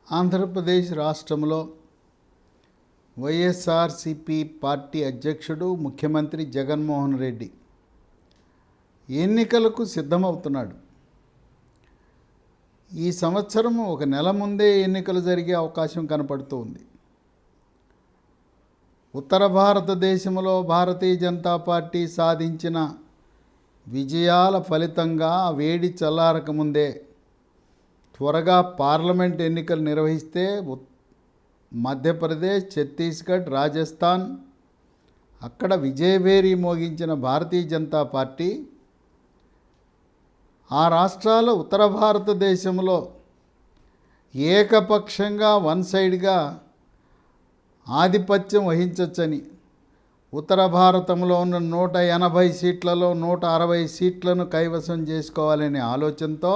ఆంధ్రప్రదేశ్ రాష్ట్రంలో వైఎస్ఆర్సిపి పార్టీ అధ్యక్షుడు ముఖ్యమంత్రి జగన్మోహన్ రెడ్డి ఎన్నికలకు సిద్ధమవుతున్నాడు. ఈ సంవత్సరం ఒక నెల ముందే ఎన్నికలు జరిగే అవకాశం కనపడుతూ ఉంది. ఉత్తర భారతదేశంలో భారతీయ జనతా పార్టీ సాధించిన విజయాల ఫలితంగా వేడి చల్లారకముందే త్వరగా పార్లమెంట్ ఎన్నికలు నిర్వహిస్తే మధ్యప్రదేశ్, ఛత్తీస్గఢ్, రాజస్థాన్ అక్కడ విజయభేరి మోగించిన భారతీయ జనతా పార్టీ ఆ రాష్ట్రాల ఉత్తర భారతదేశంలో ఏకపక్షంగా వన్ సైడ్గా ఆధిపత్యం వహించవచ్చని, ఉత్తర భారతంలో ఉన్న 180 సీట్లలో 160 సీట్లను కైవసం చేసుకోవాలనే ఆలోచనతో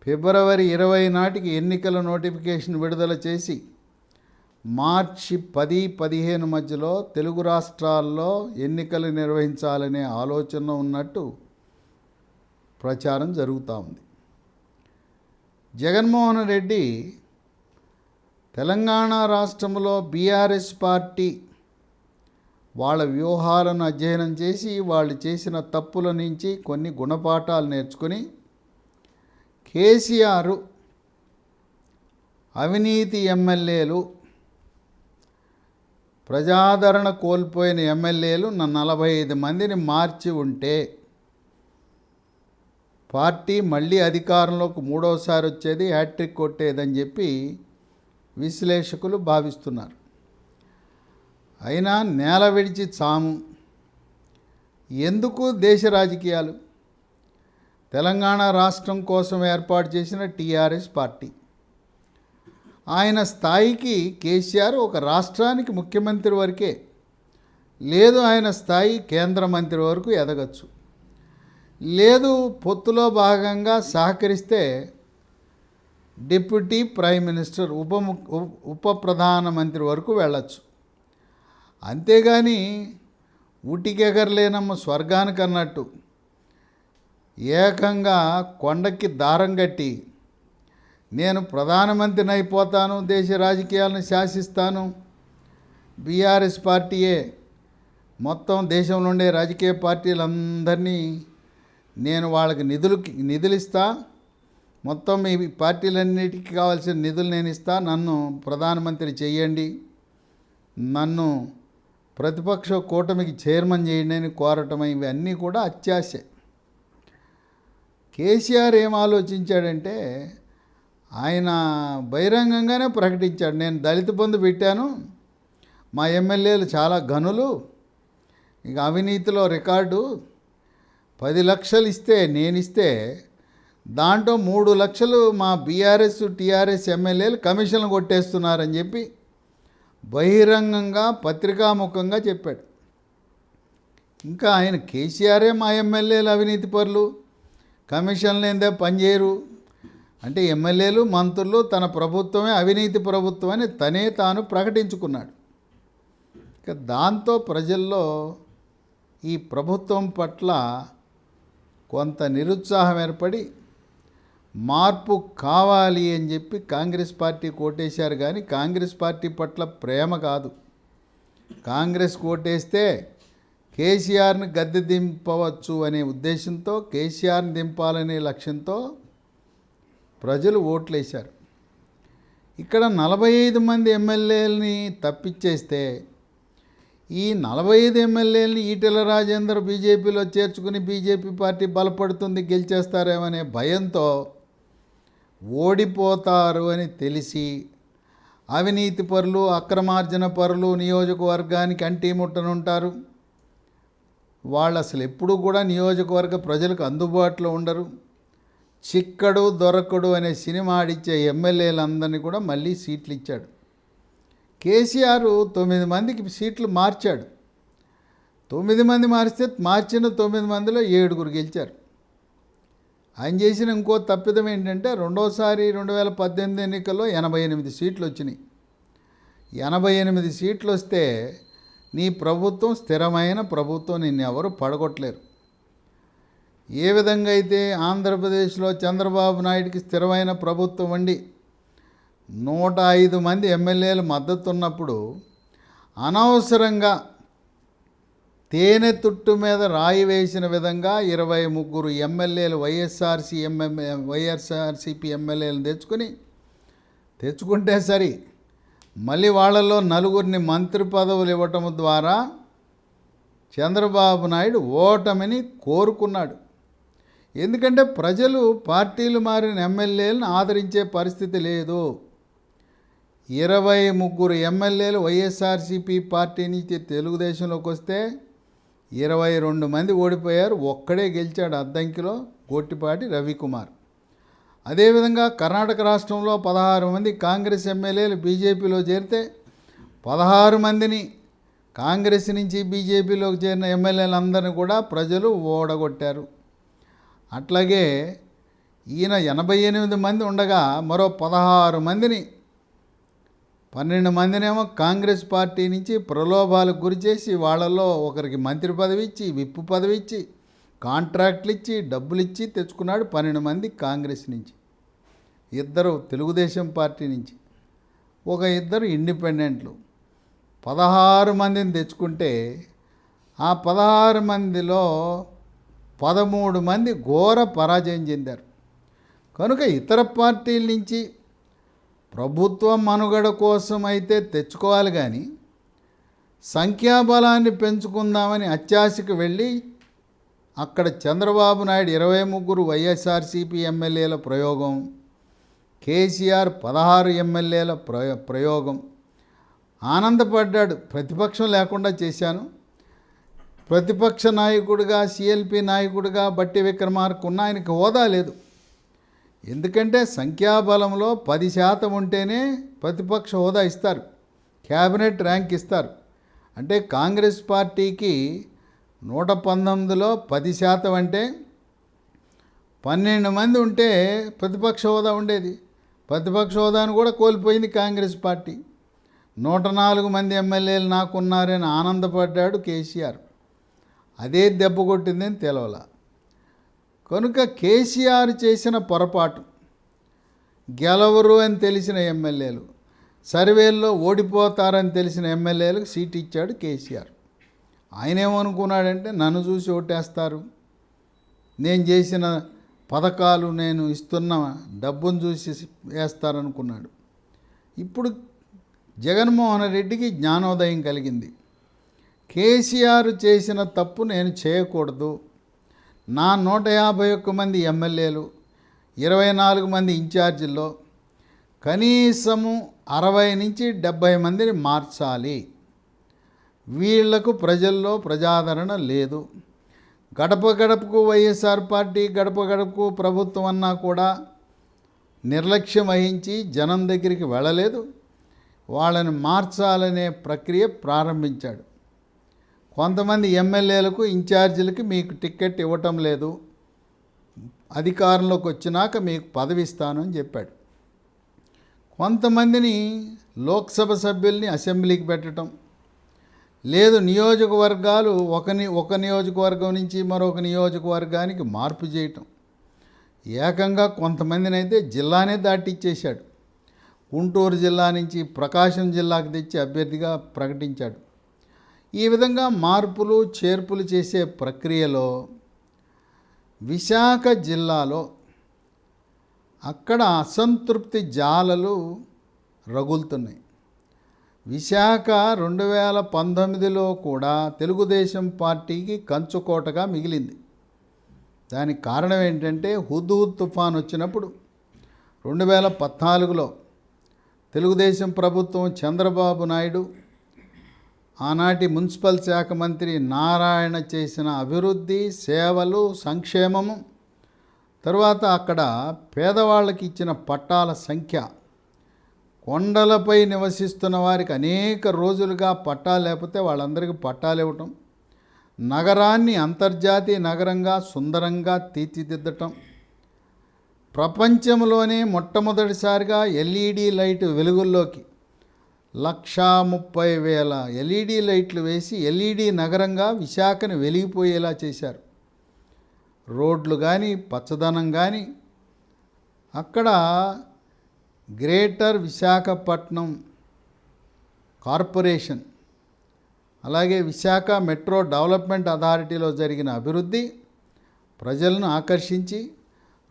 ఫిబ్రవరి 20 నాటికి ఎన్నికల నోటిఫికేషన్ విడుదల చేసి మార్చి 10-15 మధ్యలో తెలుగు రాష్ట్రాల్లో ఎన్నికలు నిర్వహించాలనే ఆలోచన ఉన్నట్టు ప్రచారం జరుగుతూ ఉంది. జగన్మోహన్ రెడ్డి తెలంగాణ రాష్ట్రంలో బీఆర్ఎస్ పార్టీ వాళ్ళ వ్యూహాలను అధ్యయనం చేసి వాళ్ళు చేసిన తప్పుల నుంచి కొన్ని గుణపాఠాలు నేర్చుకుని కేసీఆర్ అవినీతి ఎమ్మెల్యేలు, ప్రజాదరణ కోల్పోయిన ఎమ్మెల్యేలు 45 మందిని మార్చి ఉంటే పార్టీ మళ్ళీ అధికారంలోకి మూడోసారి వచ్చేది, హ్యాట్రిక్ కొట్టేదని చెప్పి విశ్లేషకులు భావిస్తున్నారు. అయినా నేల విడిచి చాము ఎందుకు దేశ రాజకీయాలు? తెలంగాణ రాష్ట్రం కోసం ఏర్పాటు చేసిన టీఆర్ఎస్ పార్టీ, ఆయన స్థాయికి కేసీఆర్ ఒక రాష్ట్రానికి ముఖ్యమంత్రి వరకే, లేదు ఆయన స్థాయి కేంద్ర మంత్రి వరకు ఎదగచ్చు, లేదు పొత్తులో భాగంగా సహకరిస్తే డిప్యూటీ ప్రైమ్ మినిస్టర్, ఉప ప్రధానమంత్రి వరకు వెళ్ళచ్చు. అంతేగాని ఉటికెగరలేనమ్మ స్వర్గానికి అన్నట్టు ఏకంగా కొండకి దారం కట్టి నేను ప్రధానమంత్రిని అయిపోతాను, దేశ రాజకీయాలను శాసిస్తాను, బీఆర్ఎస్ పార్టీయే మొత్తం దేశంలో ఉండే రాజకీయ పార్టీలందరినీ నేను వాళ్ళకి నిధులు ఇస్తా, మొత్తం మీ పార్టీలన్నిటికీ కావాల్సిన నిధులు నేను ఇస్తా, నన్ను ప్రధానమంత్రి చేయండి, నన్ను ప్రతిపక్ష కూటమికి చైర్మన్ చేయండి అని కోరటం, ఇవన్నీ కూడా అత్యాశే. కేసీఆర్ ఏం ఆలోచించాడంటే ఆయన బహిరంగంగానే ప్రకటించాడు, నేను దళిత బంధు పెట్టాను, మా ఎమ్మెల్యేలు చాలా ఘనులు, ఇక అవినీతిలో రికార్డు 10 లక్షలు ఇస్తే నేనిస్తే దాంట్లో 3 లక్షలు మా బీఆర్ఎస్ టీఆర్ఎస్ ఎమ్మెల్యేలు కమిషన్లు కొట్టేస్తున్నారని చెప్పి బహిరంగంగా పత్రికాముఖంగా చెప్పాడు. ఇంకా ఆయన కేసీఆరే మా ఎమ్మెల్యేలు అవినీతి పరులు, కమిషన్లు ఏందే పనిచేయరు అంటే ఎమ్మెల్యేలు మంత్రులు తన ప్రభుత్వమే అవినీతి ప్రభుత్వం అని తాను ప్రకటించుకున్నాడు. ఇక దాంతో ప్రజల్లో ఈ ప్రభుత్వం పట్ల కొంత నిరుత్సాహం ఏర్పడి మార్పు కావాలి అని చెప్పి కాంగ్రెస్ పార్టీ కోటేశారు. కానీ కాంగ్రెస్ పార్టీ పట్ల ప్రేమ కాదు, కాంగ్రెస్ కోటేస్తే కేసీఆర్ని గద్దె దింపవచ్చు అనే ఉద్దేశంతో, కేసీఆర్ని దింపాలనే లక్ష్యంతో ప్రజలు ఓట్లేశారు. ఇక్కడ 45 మంది ఎమ్మెల్యేలని తప్పించేస్తే ఈ 45 ఎమ్మెల్యేలని ఈటెల రాజేందర్ బీజేపీలో చేర్చుకుని బీజేపీ పార్టీ బలపడుతుంది, గెలిచేస్తారేమనే భయంతో ఓడిపోతారు అని తెలిసి అవినీతి పరులు, అక్రమార్జన పరులు నియోజకవర్గానికి అంటిముట్టనుంటారు. వాళ్ళు అసలు ఎప్పుడూ కూడా నియోజకవర్గ ప్రజలకు అందుబాటులో ఉండరు. చిక్కడు దొరకడు అనే సినిమా ఆడిచ్చే ఎమ్మెల్యేలందరినీ కూడా మళ్ళీ సీట్లు ఇచ్చాడు. కేసీఆర్ 9 మందికి సీట్లు మార్చాడు. 9 మంది మారిస్తే మార్చిన 9 మందిలో 7 గెలిచారు. ఆయన చేసిన ఇంకో తప్పిదం ఏంటంటే రెండోసారి 2018 ఎన్నికల్లో 88 సీట్లు వచ్చినాయి. 88 సీట్లు వస్తే నీ ప్రభుత్వం స్థిరమైన ప్రభుత్వం, నిన్ను ఎవరు పడగొట్టలేరు. ఏ విధంగా అయితే ఆంధ్రప్రదేశ్లో చంద్రబాబు నాయుడికి స్థిరమైన ప్రభుత్వం ఉండి 105 మంది ఎమ్మెల్యేలు మద్దతు ఉన్నప్పుడు అనవసరంగా తేనె తుట్టు మీద రాయి వేసిన విధంగా 23 ఎమ్మెల్యేలు వైఎస్ఆర్సీపీ ఎమ్మెల్యేలు తెచ్చుకుంటే సరి, మళ్ళీ వాళ్ళలో నలుగురిని మంత్రి పదవులు ఇవ్వటం ద్వారా చంద్రబాబు నాయుడు ఓటమిని కోరుకున్నాడు. ఎందుకంటే ప్రజలు పార్టీలు మారిన ఎమ్మెల్యేలను ఆదరించే పరిస్థితి లేదు. 23 ఎమ్మెల్యేలు వైఎస్ఆర్సీపీ పార్టీ నుంచి తెలుగుదేశంలోకి వస్తే 22 మంది ఓడిపోయారు. ఒక్కడే గెలిచాడు అద్దంకిలో, గొట్టిపాటి రవికుమార్. అదేవిధంగా కర్ణాటక రాష్ట్రంలో 16 మంది కాంగ్రెస్ ఎమ్మెల్యేలు బీజేపీలో చేరితే 16 మందిని కాంగ్రెస్ నుంచి బీజేపీలోకి చేరిన ఎమ్మెల్యేలందరినీ కూడా ప్రజలు ఓడగొట్టారు. అట్లాగే ఈయన 88 మంది ఉండగా మరో 16 మందిని 12 మందినేమో కాంగ్రెస్ పార్టీ నుంచి ప్రలోభాలకు గురి చేసి వాళ్ళల్లో ఒకరికి మంత్రి పదవి ఇచ్చి, విప్పు పదవి ఇచ్చి, కాంట్రాక్ట్లు ఇచ్చి, డబ్బులు ఇచ్చి తెచ్చుకున్నాడు. 12 మంది కాంగ్రెస్ నుంచి, 2 తెలుగుదేశం పార్టీ నుంచి, ఒక 2 ఇండిపెండెంట్లు, 16 మందిని తెచ్చుకుంటే ఆ 16 మందిలో 13 మంది ఘోర పరాజయం చెందారు. కనుక ఇతర పార్టీల నుంచి ప్రభుత్వ మనుగడ కోసం అయితే తెచ్చుకోవాలి, కానీ సంఖ్యాబలాన్ని పెంచుకుందామని అత్యాశకు వెళ్ళి అక్కడ చంద్రబాబు నాయుడు 23 వైఎస్ఆర్సీపీ ఎమ్మెల్యేల ప్రయోగం, కేసీఆర్ 16 ఎమ్మెల్యేల ప్రయోగం. ఆనందపడ్డాడు, ప్రతిపక్షం లేకుండా చేశాను. ప్రతిపక్ష నాయకుడిగా, సిఎల్పి నాయకుడిగా బట్టి విక్రమార్క ఉన్న ఆయనకి హోదా లేదు. ఎందుకంటే సంఖ్యాబలంలో 10% ఉంటేనే ప్రతిపక్ష హోదా ఇస్తారు, క్యాబినెట్ ర్యాంక్ ఇస్తారు. అంటే కాంగ్రెస్ పార్టీకి 119లో 10% అంటే 12 మంది ఉంటే ప్రతిపక్ష హోదా ఉండేది. ప్రతిపక్ష హోదాను కూడా కోల్పోయింది కాంగ్రెస్ పార్టీ. 104 మంది ఎమ్మెల్యేలు నాకున్నారని ఆనందపడ్డాడు కేసీఆర్. అదే దెబ్బ కొట్టిందని తెలవల. కనుక కేసీఆర్ చేసిన పొరపాటు, గెలవరు అని తెలిసిన ఎమ్మెల్యేలు, సర్వేల్లో ఓడిపోతారని తెలిసిన ఎమ్మెల్యేలకు సీట్ ఇచ్చాడు కేసీఆర్. ఆయన ఏమనుకున్నాడంటే నన్ను చూసి ఓటేస్తారు, నేను చేసిన పథకాలు, నేను ఇస్తున్న డబ్బును చూసి వేస్తారనుకున్నాడు. ఇప్పుడు జగన్మోహన్ రెడ్డికి జ్ఞానోదయం కలిగింది. కేసీఆర్ చేసిన తప్పు నేను చేయకూడదు. నా 151 మంది ఎమ్మెల్యేలు, 24 మంది ఇన్ఛార్జీల్లో కనీసము 60 నుంచి 70 మందిని మార్చాలి. వీళ్లకు ప్రజల్లో ప్రజాదరణ లేదు. గడప గడపకు వైఎస్ఆర్ పార్టీ, గడప గడపకు ప్రభుత్వం అన్నా కూడా నిర్లక్ష్యం వహించి జనం దగ్గరికి వెళ్ళలేదు. వాళ్ళని మార్చాలనే ప్రక్రియ ప్రారంభించాడు. కొంతమంది ఎమ్మెల్యేలకు, ఇన్ఛార్జీలకి మీకు టికెట్ ఇవ్వటం లేదు, అధికారంలోకి వచ్చినాక మీకు పదవి ఇస్తాను అని చెప్పాడు. కొంతమందిని లోక్సభ సభ్యుల్ని అసెంబ్లీకి పెట్టడం లేదు, నియోజకవర్గాలు ఒక నియోజకవర్గం నుంచి మరొక నియోజకవర్గానికి మార్పు చేయటం. ఏకంగా కొంతమందిని అయితే జిల్లానే దాటిచ్చేశాడు. గుంటూరు జిల్లా నుంచి ప్రకాశం జిల్లాకు తెచ్చి అభ్యర్థిగా ప్రకటించాడు. ఈ విధంగా మార్పులు చేర్పులు చేసే ప్రక్రియలో విశాఖ జిల్లాలో అక్కడ అసంతృప్తి జాలలు రగులుతున్నాయి. విశాఖ 2019లో కూడా తెలుగుదేశం పార్టీకి కంచుకోటగా మిగిలింది. దానికి కారణం ఏంటంటే హుదూద్ తుఫాన్ వచ్చినప్పుడు 2014లో తెలుగుదేశం ప్రభుత్వం, చంద్రబాబు నాయుడు, ఆనాటి మున్సిపల్ శాఖ మంత్రి నారాయణ చేసిన అభివృద్ధి, సేవలు, సంక్షేమము, తర్వాత అక్కడ పేదవాళ్ళకి ఇచ్చిన పట్టాల సంఖ్య, కొండలపై నివసిస్తున్న వారికి అనేక రోజులుగా పట్టాలు లేకపోతే వాళ్ళందరికీ పట్టాలు ఇవ్వటం, నగరాన్ని అంతర్జాతీయ నగరంగా సుందరంగా తీర్చిదిద్దటం, ప్రపంచంలోనే మొట్టమొదటిసారిగా ఎల్ఈడి లైట్ వెలుగుల్లోకి 130,000 ఎల్ఈడి లైట్లు వేసి ఎల్ఈడి నగరంగా విశాఖను వెలిగిపోయేలా చేశారు. రోడ్లు కానీ, పచ్చదనం కానీ, అక్కడ గ్రేటర్ విశాఖపట్నం కార్పొరేషన్ అలాగే విశాఖ మెట్రో డెవలప్మెంట్ అథారిటీలో జరిగిన అభివృద్ధి ప్రజలను ఆకర్షించి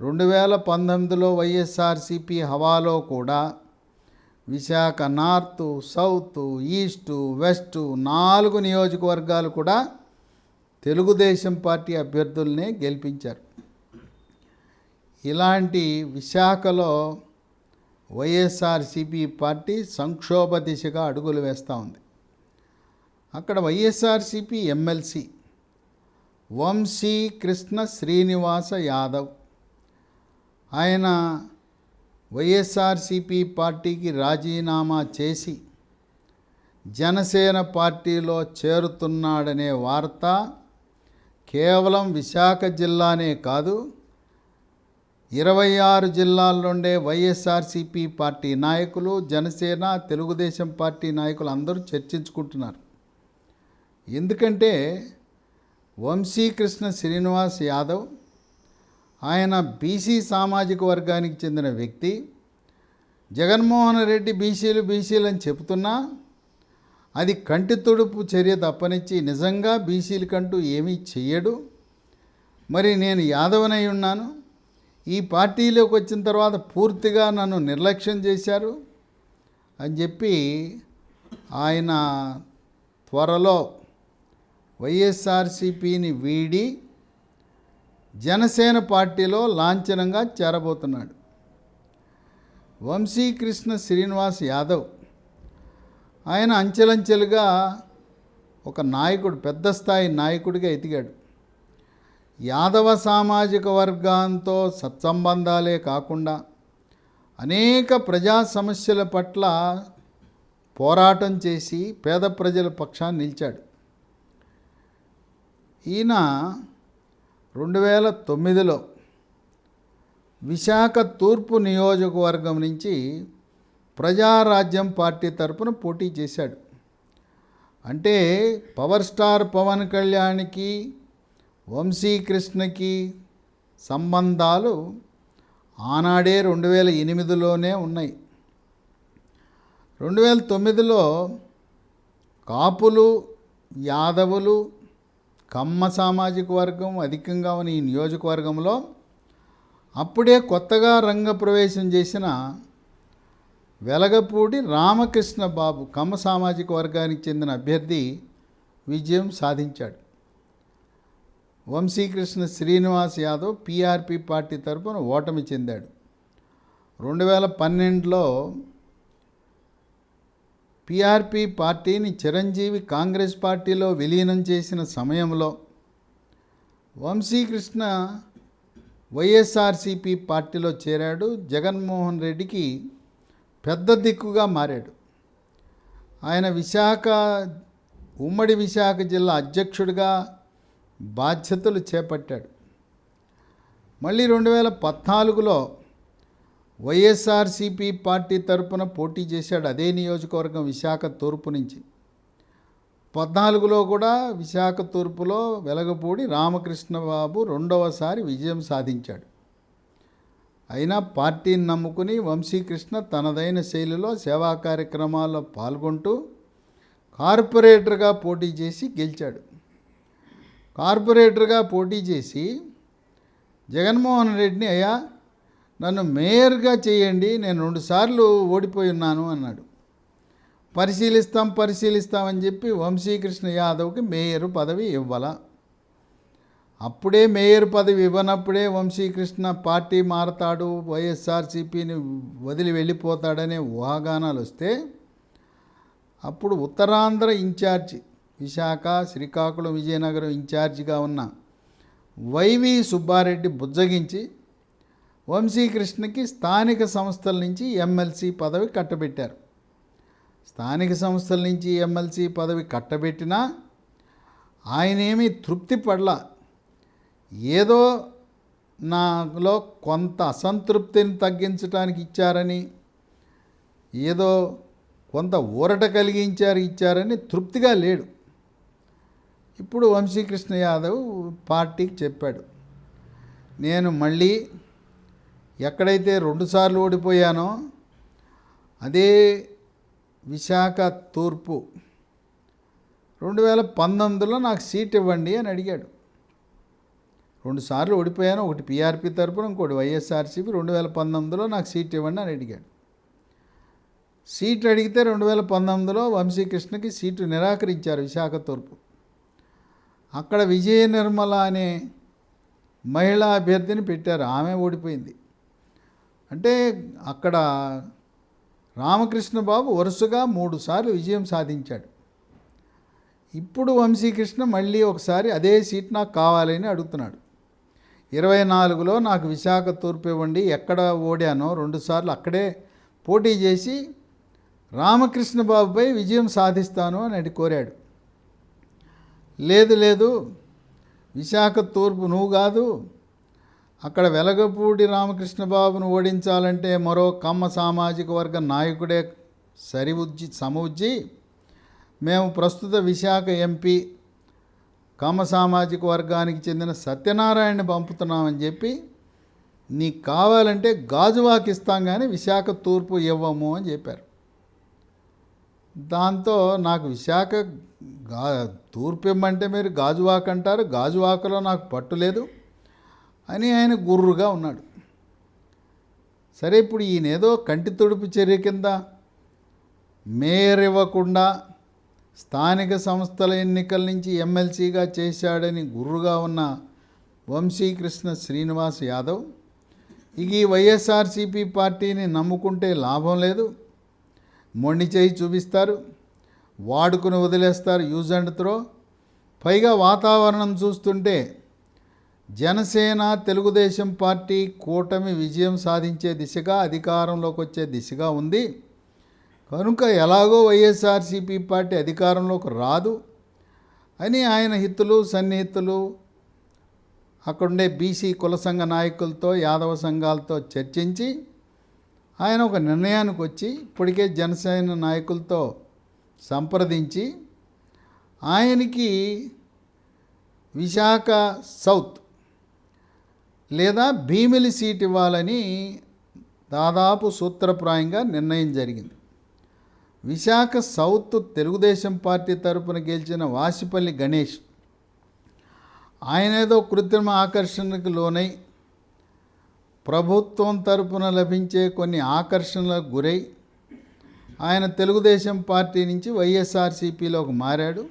2019లో వైఎస్ఆర్సీపీ హవాలో కూడా Visakha north, south, east, west 4 నియోజకవర్గాలు కూడా తెలుగుదేశం పార్టీ అభ్యర్థులనే గెలిపించారు. ఇలాంటి విశాఖలో వైఎస్ఆర్సీపీ పార్టీ సంక్షోభ దిశగా అడుగులు వేస్తూ ఉంది. అక్కడ వైఎస్ఆర్సీపీ ఎమ్మెల్సీ వంశీ కృష్ణ శ్రీనివాస యాదవ్ ఆయన వైఎస్ఆర్సీపీ పార్టీకి రాజీనామా చేసి జనసేన పార్టీలో చేరుతున్నాడనే వార్త కేవలం విశాఖ జిల్లానే కాదు 26 జిల్లాల్లోండే వైఎస్ఆర్సీపీ పార్టీ నాయకులు, జనసేన, తెలుగుదేశం పార్టీ నాయకులు అందరూ చర్చించుకుంటున్నారు. ఎందుకంటే వంశీకృష్ణ శ్రీనివాస్ యాదవ్ ఆయన బీసీ సామాజిక వర్గానికి చెందిన వ్యక్తి. జగన్మోహన్ రెడ్డి బీసీలు అని చెబుతున్నా అది కంటి తుడుపు చర్య తప్పనిచ్చి నిజంగా బీసీలకంటూ ఏమీ చెయ్యడు. మరి నేను యాదవనై ఉన్నాను, ఈ పార్టీలోకి వచ్చిన తర్వాత పూర్తిగా నన్ను నిర్లక్ష్యం చేశారు అని చెప్పి ఆయన త్వరలో వైఎస్ఆర్సీపీని వీడి జనసేన పార్టీలో లాంఛనంగా చేరబోతున్నాడు. వంశీకృష్ణ శ్రీనివాస్ యాదవ్ ఆయన అంచెలంచెలుగా ఒక నాయకుడు, పెద్ద స్థాయి నాయకుడిగా ఎదిగాడు. యాదవ సామాజిక వర్గంతో సత్సంబంధాలే కాకుండా అనేక ప్రజా సమస్యల పట్ల పోరాటం చేసి పేద ప్రజల పక్షాన్ని నిలిచాడు. ఈయన 2009లో విశాఖ తూర్పు నియోజకవర్గం నుంచి ప్రజారాజ్యం పార్టీ తరపున పోటీ చేశాడు. అంటే పవర్ స్టార్ పవన్ కళ్యాణ్కి వంశీకృష్ణకి సంబంధాలు ఆనాడే 2008లోనే ఉన్నాయి. 2009లో కాపులు, యాదవులు, కమ్మ సామాజిక వర్గం అధికంగా ఉన్న ఈ నియోజకవర్గంలో అప్పుడే కొత్తగా రంగప్రవేశం చేసిన వెలగపూడి రామకృష్ణ బాబు కమ్మ సామాజిక వర్గానికి చెందిన అభ్యర్థి విజయం సాధించాడు. వంశీకృష్ణ శ్రీనివాస్ యాదవ్ పీఆర్పీ పార్టీ తరపున ఓటమి చెందాడు. 2012లో పీఆర్పీ పార్టీని చిరంజీవి కాంగ్రెస్ పార్టీలో విలీనం చేసిన సమయంలో వంశీకృష్ణ వైఎస్ఆర్సీపీ పార్టీలో చేరాడు. జగన్మోహన్ రెడ్డికి పెద్ద దిక్కుగా మారాడు. ఆయన ఉమ్మడి విశాఖ జిల్లా అధ్యక్షుడిగా బాధ్యతలు చేపట్టాడు. మళ్ళీ 2014లో వైఎస్ఆర్సీపీ పార్టీ తరపున పోటీ చేశాడు. అదే నియోజకవర్గం విశాఖ తూర్పు నుంచి. 14లో కూడా విశాఖ తూర్పులో వెలగపూడి రామకృష్ణబాబు రెండవసారి విజయం సాధించాడు. అయినా పార్టీని నమ్ముకుని వంశీకృష్ణ తనదైన శైలిలో సేవా కార్యక్రమాల్లో పాల్గొంటూ కార్పొరేటర్గా పోటీ చేసి గెలిచాడు. కార్పొరేటర్గా పోటీ చేసి జగన్మోహన్ రెడ్డిని, అయ్యా నన్ను మేయర్గా చేయండి, నేను 2 సార్లు ఓడిపోయి ఉన్నాను అన్నాడు. పరిశీలిస్తామని చెప్పి వంశీకృష్ణ యాదవ్కి మేయర్ పదవి ఇవ్వాల. అప్పుడే మేయర్ పదవి ఇవ్వనప్పుడే వంశీకృష్ణ పార్టీ మారతాడు, వైఎస్ఆర్సీపీని వదిలి వెళ్ళిపోతాడనే ఊహాగానాలు వస్తే అప్పుడు ఉత్తరాంధ్ర ఇన్ఛార్జి విశాఖ, శ్రీకాకుళం, విజయనగరం ఇన్ఛార్జిగా ఉన్న వైవి సుబ్బారెడ్డి బుజ్జగించి వంశీకృష్ణకి స్థానిక సంస్థల నుంచి ఎమ్మెల్సీ పదవి కట్టబెట్టారు. స్థానిక సంస్థల నుంచి ఎమ్మెల్సీ పదవి కట్టబెట్టినా ఆయనేమీ తృప్తి పడలా. ఏదో నాలో కొంత అసంతృప్తిని తగ్గించడానికి ఇచ్చారని, ఏదో కొంత ఊరట ఇచ్చారని తృప్తిగా లేడు. ఇప్పుడు వంశీకృష్ణ యాదవ్ పార్టీకి చెప్పాడు, నేను మళ్ళీ ఎక్కడైతే 2 సార్లు ఓడిపోయానో అదే విశాఖ తూర్పు 2019లో నాకు సీట్ ఇవ్వండి అని అడిగాడు. 2 సార్లు ఓడిపోయాను, ఒకటి పీఆర్పీ తరపున, ఇంకోటి వైఎస్ఆర్సీపీ. 2019లో నాకు సీట్ ఇవ్వండి అని అడిగాడు. సీట్ అడిగితే 2019లో వంశీకృష్ణకి సీటు నిరాకరించారు విశాఖ తూర్పు. అక్కడ విజయ నిర్మల అనే మహిళా అభ్యర్థిని పెట్టారు, ఆమె ఓడిపోయింది. అంటే అక్కడ రామకృష్ణ బాబు వరుసగా 3 సార్లు విజయం సాధించాడు. ఇప్పుడు వంశీకృష్ణ మళ్ళీ ఒకసారి అదే సీట్ నాకు కావాలని అడుగుతున్నాడు. 24లో నాకు విశాఖ తూర్పు ఇవ్వండి, ఎక్కడ ఓడానో 2 సార్లు అక్కడే పోటీ చేసి రామకృష్ణ బాబుపై విజయం సాధిస్తాను అని కోరాడు. లేదు విశాఖ తూర్పు నువ్వు కాదు, అక్కడ వెలగపూడి రామకృష్ణ బాబును ఓడించాలంటే మరో కమ్మ సామాజిక వర్గ నాయకుడే సమవుజ్జి మేము ప్రస్తుత విశాఖ ఎంపీ కమ్మ సామాజిక వర్గానికి చెందిన సత్యనారాయణని పంపుతున్నామని చెప్పి నీకు కావాలంటే గాజువాక ఇస్తాం కానీ విశాఖ తూర్పు ఇవ్వము అని చెప్పారు. దాంతో నాకు విశాఖ తూర్పు ఇమ్మంటే మీరు గాజువాక అంటారు, గాజువాకలో నాకు పట్టు లేదు అని ఆయన గుర్రుగా ఉన్నాడు. సరే, ఇప్పుడు ఈయనేదో కంటి తుడుపు చర్య కింద మేయర్ ఇవ్వకుండా స్థానిక సంస్థల ఎన్నికల నుంచి ఎమ్మెల్సీగా చేశాడని గుర్రుగా ఉన్న వంశీకృష్ణ శ్రీనివాస్ యాదవ్ ఇక ఈ వైఎస్ఆర్సీపీ పార్టీని నమ్ముకుంటే లాభం లేదు, మొండి చేయి చూపిస్తారు, వాడుకుని వదిలేస్తారు, యూజ్ అండ్ త్రో. పైగా వాతావరణం చూస్తుంటే జనసేన తెలుగుదేశం పార్టీ కూటమి విజయం సాధించే దిశగా, అధికారంలోకి వచ్చే దిశగా ఉంది కనుక ఎలాగో వైఎస్ఆర్సీపీ పార్టీ అధికారంలోకి రాదు అని ఆయన హితులు సన్నిహితులు అక్కడుండే బీసీ కుల సంఘ నాయకులతో యాదవ సంఘాలతో చర్చించి ఆయన ఒక నిర్ణయానికి వచ్చి ఇప్పటికే జనసేన నాయకులతో సంప్రదించి ఆయనకి విశాఖ సౌత్ లేదా భీమిలి సీట్ ఇవ్వాలని దాదాపు సూత్రప్రాయంగా నిర్ణయం జరిగింది. విశాఖ సౌత్ తెలుగుదేశం పార్టీ తరపున గెలిచిన వాసిపల్లి గణేష్ ఆయనేదో కృత్రిమ ఆకర్షణకు లోనై ప్రభుత్వం తరపున లభించే కొన్ని ఆకర్షణలకు గురై ఆయన తెలుగుదేశం పార్టీ నుంచి వైఎస్ఆర్సీపీలోకి మారాడు.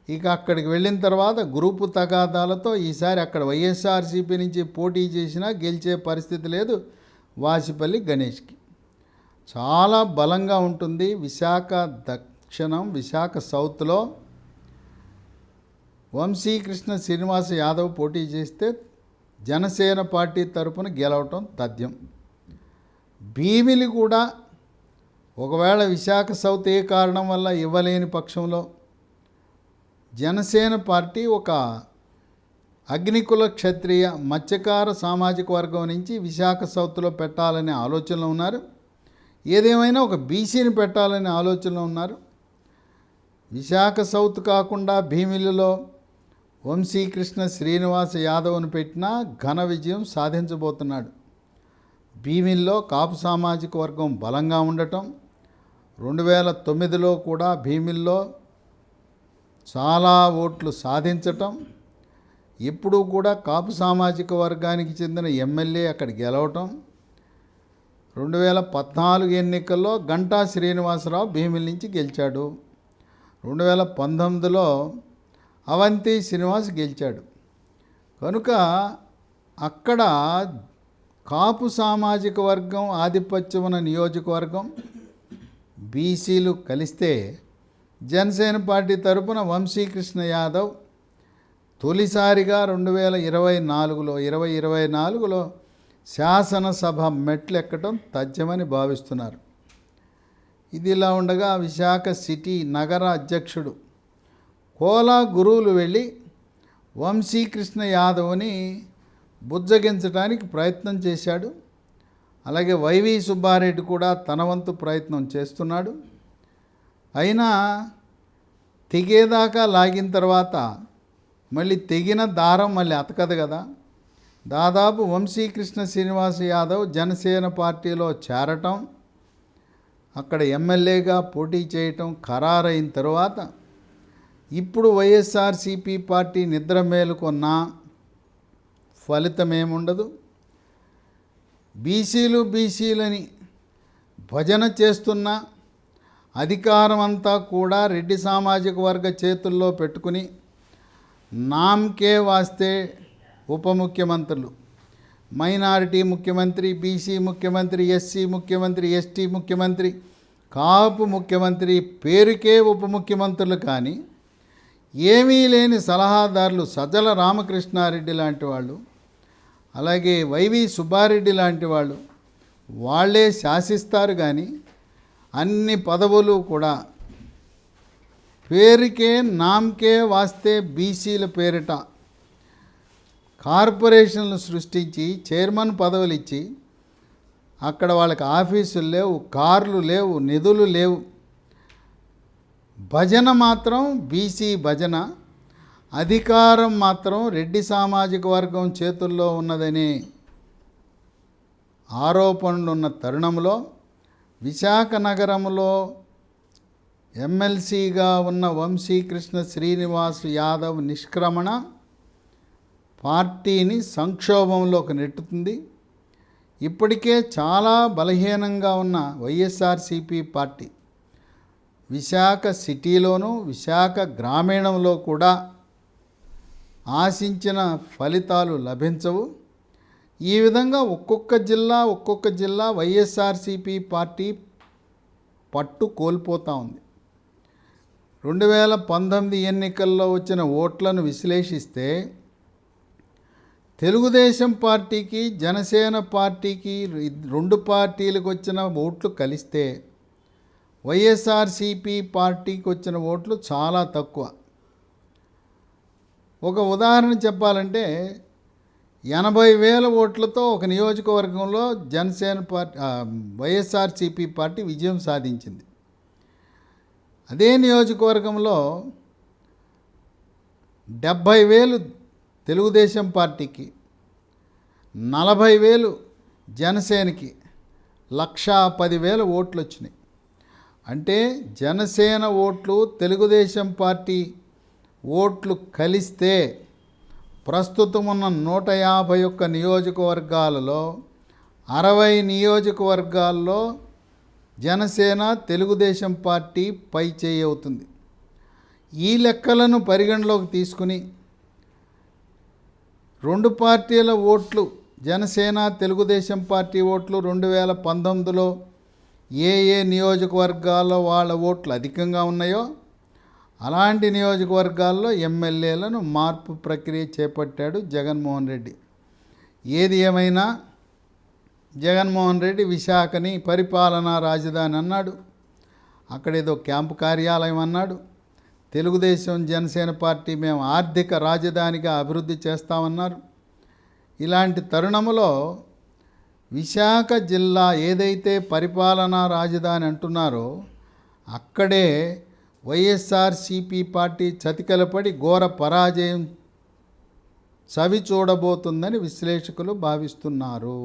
ఇక అక్కడికి వెళ్ళిన తర్వాత గ్రూపు తగాదాలతో ఈసారి అక్కడ వైఎస్ఆర్సీపీ నుంచి పోటీ చేసినా గెలిచే పరిస్థితి లేదు వాసిపల్లి గణేష్కి. చాలా బలంగా ఉంటుంది విశాఖ దక్షిణం, విశాఖ సౌత్లో వంశీకృష్ణ శ్రీనివాస యాదవ్ పోటీ చేస్తే జనసేన పార్టీ తరపున గెలవటం తథ్యం. భీమిలి కూడా ఒకవేళ విశాఖ సౌత్ ఏ కారణం వల్ల ఇవ్వలేని పక్షంలో జనసేన పార్టీ ఒక అగ్నికుల క్షత్రియ మత్స్యకార సామాజిక వర్గం నుంచి విశాఖ సౌత్లో పెట్టాలనే ఆలోచనలో ఉన్నారు. ఏదేమైనా ఒక బీసీని పెట్టాలనే ఆలోచనలో ఉన్నారు. విశాఖ సౌత్ కాకుండా భీమిలిలో వంశీకృష్ణ శ్రీనివాస యాదవ్ను పెట్టినా ఘన విజయం సాధించబోతున్నాడు. భీమిల్లో కాపు సామాజిక వర్గం బలంగా ఉండటం, 2009లో కూడా భీమిల్లో చాలా ఓట్లు సాధించటం, ఎప్పుడూ కూడా కాపు సామాజిక వర్గానికి చెందిన ఎమ్మెల్యే అక్కడ గెలవటం, 2014 ఎన్నికల్లో గంటా శ్రీనివాసరావు భీమిలి నుంచి గెలిచాడు, 2019లో అవంతి శ్రీనివాస్ గెలిచాడు. కనుక అక్కడ కాపు సామాజిక వర్గం ఆధిపత్యం ఉన్న నియోజకవర్గం, బీసీలు కలిస్తే జనసేన పార్టీ తరపున వంశీకృష్ణ యాదవ్ తొలిసారిగా 2024లో శాసనసభ మెట్లెక్కటం తథ్యమని భావిస్తున్నారు. ఇది ఇలా ఉండగా విశాఖ సిటీ నగర అధ్యక్షుడు కోలా గురువులు వెళ్ళి వంశీకృష్ణ యాదవ్ని బుజ్జగించడానికి ప్రయత్నం చేశాడు. అలాగే వైవి సుబ్బారెడ్డి కూడా తన వంతు ప్రయత్నం చేస్తున్నాడు. అయినా తెగేదాకా లాగిన తర్వాత మళ్ళీ తెగిన దారం మళ్ళీ అతకదు కదా. దాదాపు వంశీకృష్ణ శ్రీనివాస్ యాదవ్ జనసేన పార్టీలో చేరటం, అక్కడ ఎమ్మెల్యేగా పోటీ చేయటం ఖరారైన తర్వాత ఇప్పుడు వైఎస్ఆర్సీపీ పార్టీ నిద్ర మేలుకొన్నా ఫలితం ఏముండదు. బీసీలని భజన చేస్తున్న అధికారం అంతా కూడా రెడ్డి సామాజిక వర్గ చేతుల్లో పెట్టుకుని నామ్కే వాస్తే ఉప ముఖ్యమంత్రులు, మైనారిటీ ముఖ్యమంత్రి, బీసీ ముఖ్యమంత్రి, ఎస్సీ ముఖ్యమంత్రి, ఎస్టీ ముఖ్యమంత్రి, కాపు ముఖ్యమంత్రి పేరుకే ఉప ముఖ్యమంత్రులు కానీ ఏమీ లేని సలహాదారులు సజ్జల రామకృష్ణారెడ్డి లాంటి వాళ్ళు, అలాగే వైవి సుబ్బారెడ్డి లాంటి వాళ్ళు వాళ్ళే శాసిస్తారు. కానీ అన్ని పదవులు కూడా పేరుకే నామ్కే వాస్తే బీసీల పేరిట కార్పొరేషన్లు సృష్టించి చైర్మన్ పదవులు ఇచ్చి అక్కడ వాళ్ళకి ఆఫీసులు లేవు, కార్లు లేవు, నిధులు లేవు. భజన మాత్రం బీసీ భజన, అధికారం మాత్రం రెడ్డి సామాజిక వర్గం చేతుల్లో ఉన్నదనే ఆరోపణలున్న తరుణంలో విశాఖ నగరంలో ఎమ్మెల్సీగా ఉన్న వంశీకృష్ణ శ్రీనివాస్ యాదవ్ నిష్క్రమణ పార్టీని సంక్షోభంలోకి నెట్టుతుంది. ఇప్పటికే చాలా బలహీనంగా ఉన్న వైఎస్ఆర్సీపీ పార్టీ విశాఖ సిటీలోనూ విశాఖ గ్రామీణంలో కూడా ఆశించిన ఫలితాలు లభించవు. ఈ విధంగా ఒక్కొక్క జిల్లా వైఎస్ఆర్సీపీ పార్టీ పట్టు కోల్పోతూ ఉంది. 2019 ఎన్నికల్లో వచ్చిన ఓట్లను విశ్లేషిస్తే తెలుగుదేశం పార్టీకి జనసేన పార్టీకి రెండు పార్టీలకు వచ్చిన ఓట్లు కలిస్తే వైఎస్ఆర్సీపీ పార్టీకి వచ్చిన ఓట్లు చాలా తక్కువ. ఒక ఉదాహరణ చెప్పాలంటే 80,000 ఓట్లతో ఒక నియోజకవర్గంలో జనసేన పార్టీ వైఎస్ఆర్సీపీ పార్టీ విజయం సాధించింది. అదే నియోజకవర్గంలో 70,000 తెలుగుదేశం పార్టీకి, 40,000 జనసేనకి, 110,000 ఓట్లు వచ్చినాయి. అంటే జనసేన ఓట్లు తెలుగుదేశం పార్టీ ఓట్లు కలిస్తే ప్రస్తుతం ఉన్న 151 నియోజకవర్గాలలో 60 నియోజకవర్గాల్లో జనసేన తెలుగుదేశం పార్టీ పై చేయి అవుతుంది. ఈ లెక్కలను పరిగణలోకి తీసుకుని రెండు పార్టీల ఓట్లు, జనసేన తెలుగుదేశం పార్టీ ఓట్లు 2019లో ఏ నియోజకవర్గాల్లో వాళ్ళ ఓట్లు అధికంగా ఉన్నాయో అలాంటి నియోజకవర్గాల్లో ఎమ్మెల్యేలను మార్పు ప్రక్రియ చేపట్టాడు జగన్మోహన్ రెడ్డి. ఏది ఏమైనా జగన్మోహన్ రెడ్డి విశాఖని పరిపాలనా రాజధాని అన్నాడు, అక్కడేదో క్యాంపు కార్యాలయం అన్నాడు. తెలుగుదేశం జనసేన పార్టీ మేము ఆర్థిక రాజధానిగా అభివృద్ధి చేస్తామన్నారు. ఇలాంటి తరుణంలో విశాఖ జిల్లా ఏదైతే పరిపాలనా రాజధాని అంటున్నారో అక్కడే వైఎస్ఆర్సీపీ పార్టీ చతికిలపడి ఘోర పరాజయం చవి చూడబోతుందని విశ్లేషకులు భావిస్తున్నారు.